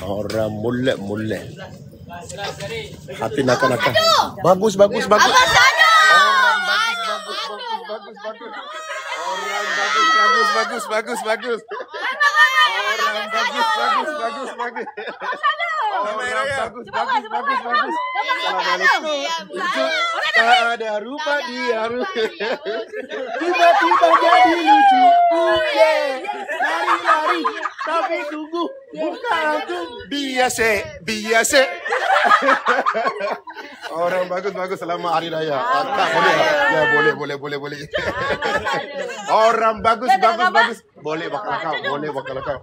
Orang mulek-mulek. Hati nakal-nakal. Bagus. Orang bagus. Orang bagus. Tak ada rupa dia. Tiba-tiba jadi lucu. Lari-lari tapi tunggu bukan aku. Biasa. Orang bagus. Selamat Hari Raya. Tak boleh lah. Ya boleh. Orang bagus. Boleh bakal kau.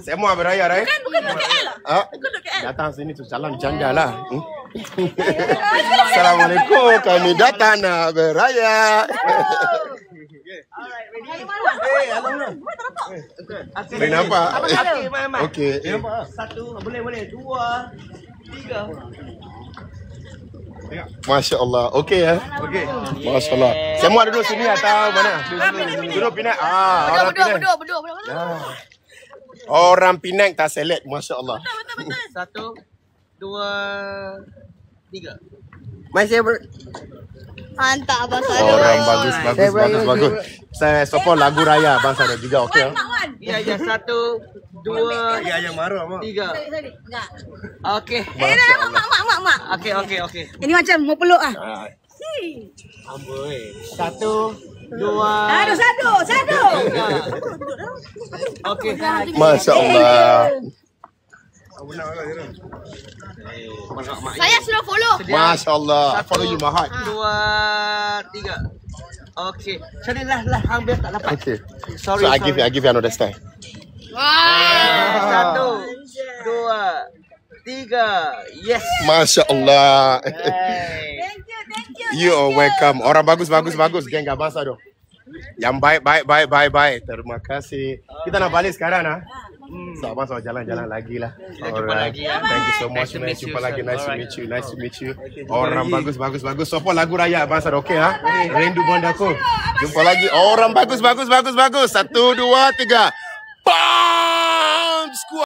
Semua beraya, Rai. Bukan duduk KL lah. Datang sini tu jalan janda lah. Assalamualaikum. Kami datang nak beraya. Boleh nampak? Okey. Satu, boleh. Dua, tiga. Masya Allah. Okey ya? Okey. Masya Allah. Semua duduk sini atau mana? Duduk Penang. Orang Penang. Berdua. Orang Penang tak select. Masya Allah. Betul. Satu, dua, tiga. Masih Mantap Abang Sado. orang bagus. Saya support lagu raya Abang Sado juga. Okey. Ya, satu, dua, Yang marah mak. tiga. Enggak. Okey. Mak. Okey. Ini macam mau peluk ah. Amboi. Satu, dua. Sado. Okey. Masya Allah. Saya sudah follow. Masya Allah. Follow you my heart. Dua, tiga. Okey. Carilah hang biar tak dapat. Okay. Sorry. So I give you another style. Satu, dua, tiga. Yes. Masya Allah. Hey. Thank you. You are welcome. Orang bagus. Geng Abang Sado. Yang baik. Terima kasih. Kita nak balik sekarang lah. So Abang Sado jalan-jalan lagi lah. Jumpa lagi ya. Thank you so much man. Jumpa lagi. Nice to meet you. Orang bagus. Support lagu raya Abang Sado. Okay ha? Rindu Bondaku. Jumpa lagi. Orang bagus. 1, 2, 3. Bam! Squad.